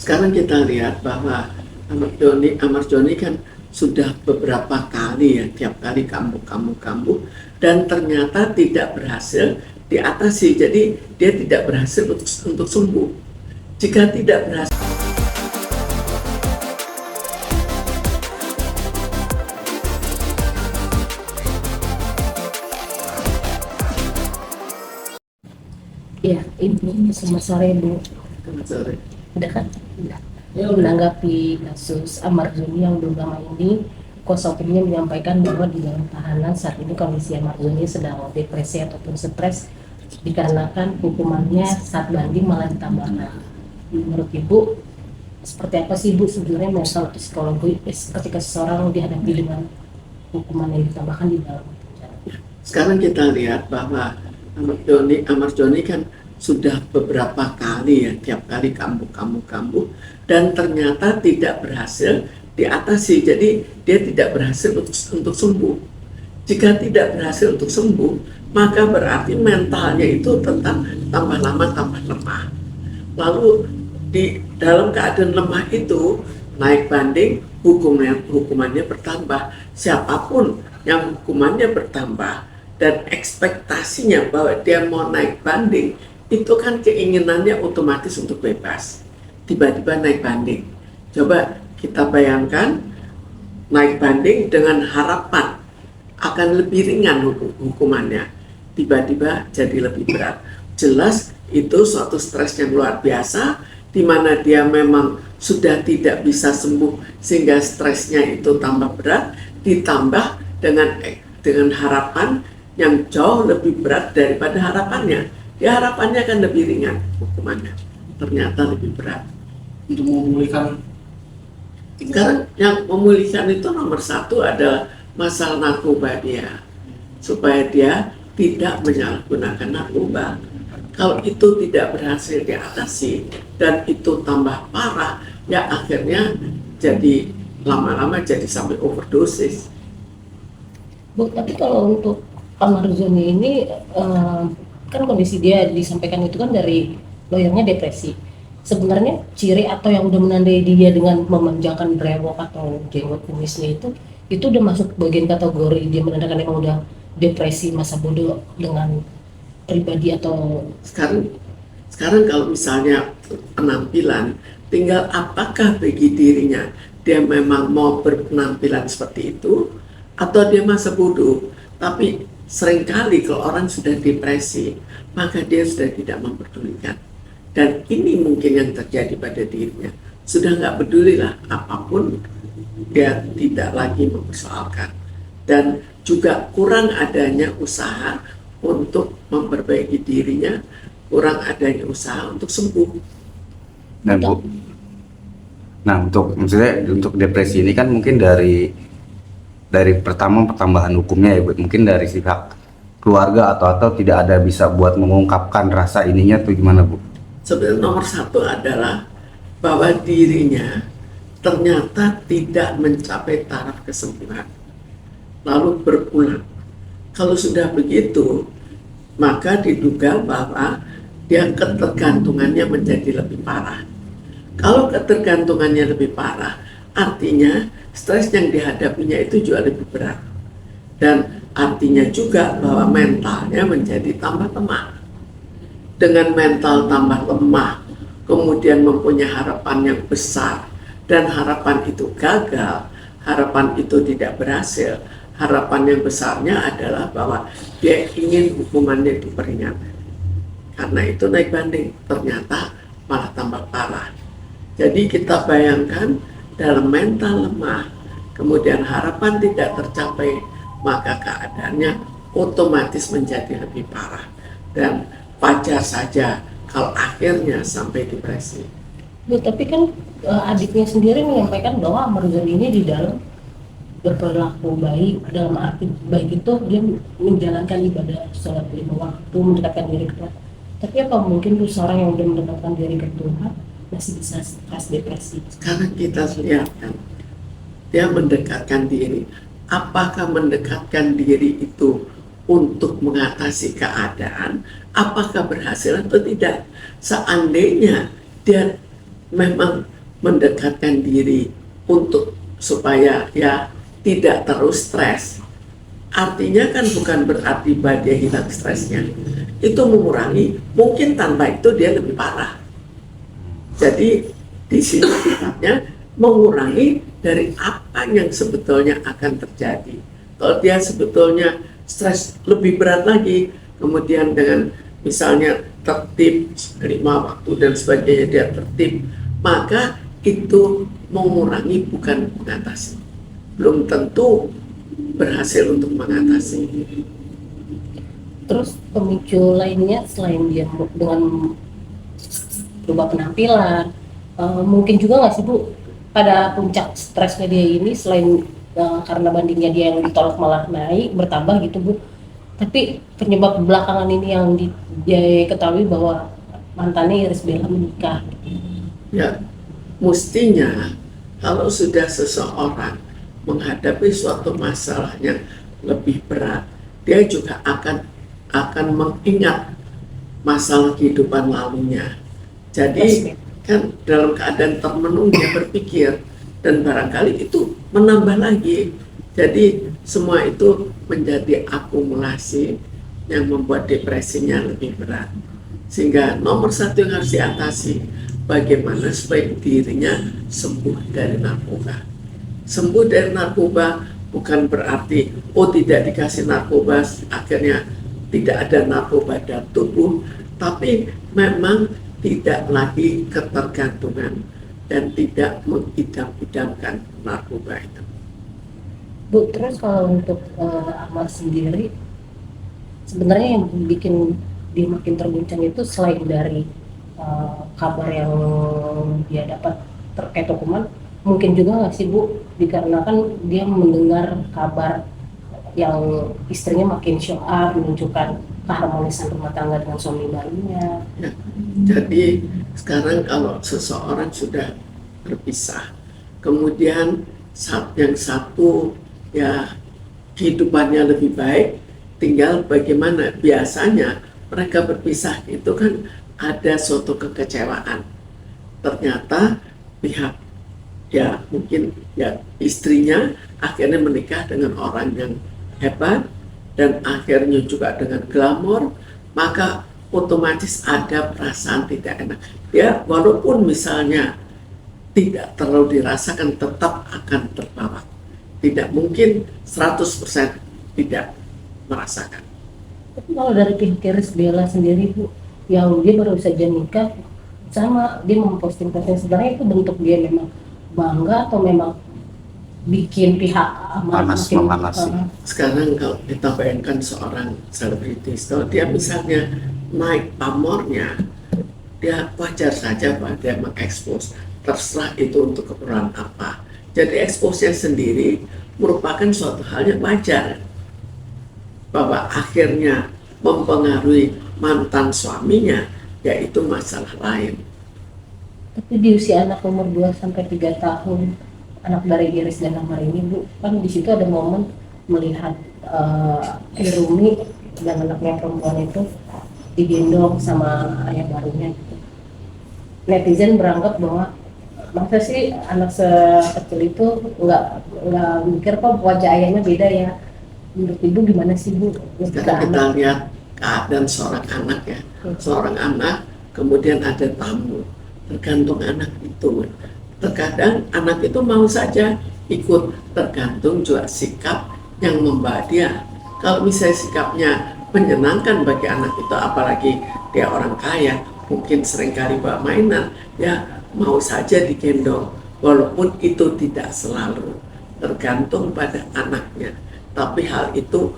Sekarang kita lihat bahwa Ahmad Joni kan sudah beberapa kali ya, tiap kali kambuh dan ternyata tidak berhasil diatasi. Jadi dia tidak berhasil untuk sembuh. Jika tidak berhasil, Ya, ini selamat sore Bu. sorry. Udah kan? Udah. Menanggapi kasus Ahmad Joni yang belum lama ini, kuasa hukumnya menyampaikan bahwa di dalam tahanan saat ini kondisi Ahmad Joni sedang depresi ataupun stres dikarenakan hukumannya saat banding malah ditambahkan. Menurut Ibu, seperti apa sih Ibu sebenarnya mental atau psikologi ketika seseorang dihadapi dengan hukuman yang ditambahkan di dalam penjara? Sekarang kita lihat bahwa Ahmad Joni kan sudah beberapa kali ya, tiap kali kambuh dan ternyata tidak berhasil diatasi. Jadi dia tidak berhasil untuk sembuh. Jika tidak berhasil untuk sembuh, maka berarti mentalnya itu tetap tambah lama tambah lemah. Lalu di dalam keadaan lemah itu naik banding, hukumannya bertambah. Siapapun yang hukumannya bertambah dan ekspektasinya bahwa dia mau naik banding, itu kan keinginannya otomatis untuk bebas. Tiba-tiba naik banding. Coba kita bayangkan naik banding dengan harapan akan lebih ringan hukumannya. Tiba-tiba jadi lebih berat. Jelas itu suatu stres yang luar biasa, di mana dia memang sudah tidak bisa sembuh sehingga stresnya itu tambah berat, ditambah dengan harapan yang jauh lebih berat daripada harapannya. Ya harapannya kan lebih ringan hukumannya, ternyata lebih berat. Untuk memulihkan Sekarang yang memulihkan itu nomor satu adalah masalah narkoba dia, supaya dia tidak menyalahgunakan narkoba. Kalau itu tidak berhasil diatasi dan itu tambah parah, ya akhirnya jadi lama-lama jadi sampai overdosis. Bu, tapi kalau untuk Ahmad Joni ini kan kondisi dia disampaikan itu kan dari lawyernya depresi. Sebenarnya ciri atau yang udah menandai dia dengan memanjangkan brewok atau jenggot kumisnya itu udah masuk bagian kategori dia menandakan emang udah depresi masa bodoh dengan pribadi atau Sekarang kalau misalnya penampilan, tinggal apakah bagi dirinya dia memang mau berpenampilan seperti itu atau dia masa bodoh. Tapi seringkali kalau orang sudah depresi, maka dia sudah tidak memperdulikan. Dan ini mungkin yang terjadi pada dirinya. Sudah nggak peduli lah apapun, dia tidak lagi mempersoalkan. Dan juga kurang adanya usaha untuk memperbaiki dirinya, kurang adanya usaha untuk sembuh. Dan Bu, nah untuk depresi ini kan mungkin dari pertama pertambahan hukumnya ya Bu, mungkin dari pihak keluarga atau tidak ada bisa buat mengungkapkan rasa ininya tuh gimana Bu? Sebenarnya nomor satu adalah bahwa dirinya ternyata tidak mencapai taraf kesembuhan, lalu berpulang. Kalau sudah begitu, maka diduga bahwa dia ketergantungannya menjadi lebih parah. Kalau ketergantungannya lebih parah, artinya stres yang dihadapinya itu juga lebih berat. Dan artinya juga bahwa mentalnya menjadi tambah lemah. Dengan mental tambah lemah, kemudian mempunyai harapan yang besar, dan harapan itu gagal, harapan itu tidak berhasil. Harapan yang besarnya adalah bahwa dia ingin hukumannya diperingatkan. Karena itu naik banding, ternyata malah tambah parah. Jadi kita bayangkan dalam mental lemah, kemudian harapan tidak tercapai, maka keadaannya otomatis menjadi lebih parah. Dan wajar saja kalau akhirnya sampai depresi. Bu, tapi kan adiknya sendiri menyampaikan bahwa Ahmad Joni ini di dalam berperilaku baik, dalam arti baik itu dia menjalankan ibadah sholat 5 waktu, mendekatkan diri ke Tuhan. Tapi apa mungkin tuh seorang yang udah mendekatkan diri ke Tuhan masih bisa stres depresi? Sekarang kita lihat kan, dia mendekatkan diri. Apakah mendekatkan diri itu untuk mengatasi keadaan, apakah berhasil atau tidak? Seandainya dia memang mendekatkan diri untuk supaya ya tidak terus stres. Artinya kan bukan berarti bahwa dia hilang stresnya, itu mengurangi, mungkin tanpa itu dia lebih parah. Jadi di sini sifatnya mengurangi dari apa yang sebetulnya akan terjadi. Kalau dia sebetulnya stres lebih berat lagi, kemudian dengan misalnya tertib 5 waktu dan sebagainya dia tertib, maka itu mengurangi bukan mengatasi. Belum tentu berhasil untuk mengatasi. Terus pemicu lainnya selain dia dengan berubah penampilan, mungkin juga nggak sih Bu, pada puncak stresnya dia ini selain karena bandingnya dia yang ditolak malah naik bertambah gitu Bu, tapi penyebab belakangan ini yang dia ketahui bahwa mantannya Iris Bella menikah. Ya, mestinya kalau sudah seseorang menghadapi suatu masalah yang lebih berat, dia juga akan mengingat masalah kehidupan lalunya. Jadi kan dalam keadaan termenung dia berpikir, dan barangkali itu menambah lagi. Jadi semua itu menjadi akumulasi yang membuat depresinya lebih berat. Sehingga nomor satu yang harus diatasi, bagaimana supaya dirinya sembuh dari narkoba. Sembuh dari narkoba bukan berarti tidak dikasih narkoba akhirnya tidak ada narkoba dalam tubuh, tapi memang tidak lagi ketergantungan dan tidak mengidam-idamkan narkoba itu. Bu, terus kalau untuk Amar sendiri, sebenarnya yang bikin dia makin terguncang itu selain dari kabar yang dia dapat terkait hukuman, mungkin juga nggak sih Bu, dikarenakan dia mendengar kabar yang istrinya makin show up, menunjukkan keharmonisan rumah tangga dengan suami barunya. Ya, jadi sekarang kalau seseorang sudah berpisah, kemudian yang satu ya kehidupannya lebih baik, tinggal bagaimana. Biasanya mereka berpisah itu kan ada suatu kekecewaan. Ternyata pihak ya mungkin ya istrinya akhirnya menikah dengan orang yang hebat dan akhirnya juga dengan glamor, maka otomatis ada perasaan tidak enak. Ya walaupun misalnya tidak terlalu dirasakan, tetap akan terbawa. Tidak mungkin 100% tidak merasakan. Tapi kalau dari pihak Iris Bella sendiri Bu, yang dia baru saja nikah, sama dia memposting-posting, sebenarnya itu bentuk dia memang bangga atau memang bikin pihak Amar Memanas sih. Sekarang kalau kita bayangkan seorang selebritis, kalau dia misalnya naik pamornya, dia wajar saja bahwa dia mengekspos, terserah itu untuk keperluan apa. Jadi eksposnya sendiri merupakan suatu hal yang wajar. Bahwa akhirnya mempengaruhi mantan suaminya, yaitu masalah lain. Tapi di usia anak umur 2-3 tahun, anak dari Iris dan Amar ini Bu, kan di situ ada momen melihat Irumi dan anaknya perempuan itu digendong sama ayah barunya gitu. Netizen beranggap bahwa masa sih anak sekecil itu nggak mikir kok wajah ayahnya beda ya. Menurut Ibu gimana sih Bu? Sekarang kita lihat keadaan seorang anak ya, seorang anak kemudian ada tamu, tergantung anak itu. Terkadang anak itu mau saja ikut, tergantung juga sikap yang membawa dia. Kalau misalnya sikapnya menyenangkan bagi anak itu, apalagi dia orang kaya, mungkin seringkali bawa mainan, ya mau saja digendong, walaupun itu tidak selalu, tergantung pada anaknya. Tapi hal itu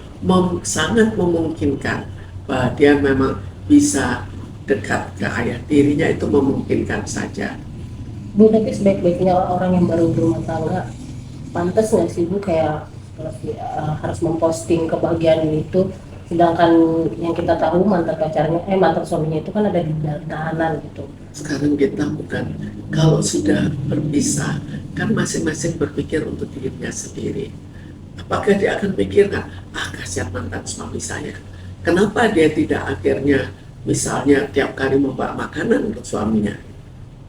sangat memungkinkan bahwa dia memang bisa dekat ke ayah tirinya, itu memungkinkan saja. Bu, tapi sebaik-baiknya orang yang baru berumah tangga, pantas nggak sih Bu kayak harus memposting kebahagiaan itu, sedangkan yang kita tahu mantan suaminya itu kan ada di dalam tahanan gitu. Sekarang kita bukan, kalau sudah berpisah kan masing-masing berpikir untuk dirinya sendiri. Apakah dia akan pikirkan, kasihan mantan suami saya, kenapa dia tidak akhirnya misalnya tiap kali membawa makanan untuk suaminya.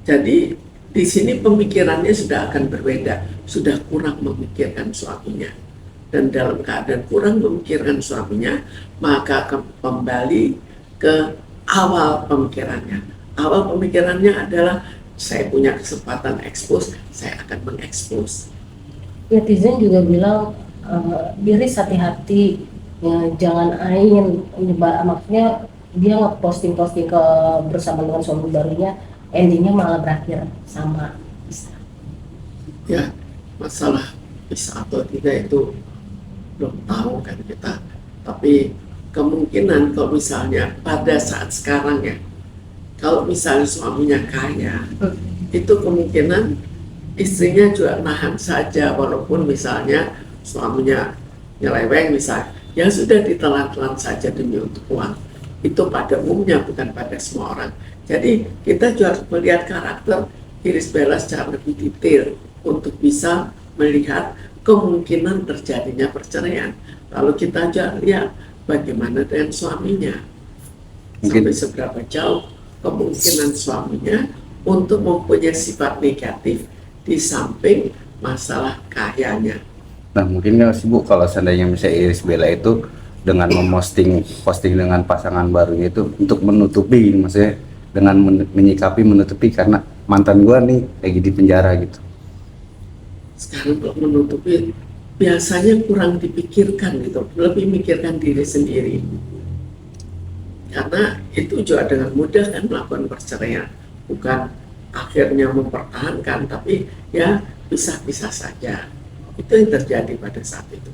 Jadi di sini pemikirannya sudah akan berbeda, sudah kurang memikirkan suaminya. Dan dalam keadaan kurang memikirkan suaminya, maka kembali ke awal pemikirannya. Awal pemikirannya adalah saya punya kesempatan ekspos, saya akan mengekspos. Netizen juga bilang Iris hati-hati, ya, jangan ain nyebar, maksudnya dia ngeposting ke bersama dengan suami barunya, endingnya malah berakhir sama Isa. Ya, masalah bisa atau tidak itu belum tahu kan kita, tapi kemungkinan kalau misalnya pada saat sekarang ya, kalau misalnya suaminya kaya, itu kemungkinan istrinya juga nahan saja, walaupun misalnya suaminya nyeleweng misalnya, ya sudah ditelan-telan saja demi untuk uang. Itu pada umumnya, bukan pada semua orang. Jadi kita juga harus melihat karakter Iris Bella secara lebih detail untuk bisa melihat kemungkinan terjadinya perceraian. Lalu kita juga lihat bagaimana dengan suaminya, sampai seberapa jauh kemungkinan suaminya untuk mempunyai sifat negatif di samping masalah kayanya. Nah mungkin nggak sih Bu, kalau seandainya misalnya Iris Bella itu dengan posting dengan pasangan barunya itu untuk menutupi, maksudnya dengan menutupi karena mantan gua nih lagi di penjara gitu. Sekarang kalau menutupi biasanya kurang dipikirkan gitu, lebih mikirkan diri sendiri. Karena itu juga dengan mudah kan melakukan perceraian, bukan akhirnya mempertahankan, tapi ya pisah-pisah saja. Itu yang terjadi pada saat itu.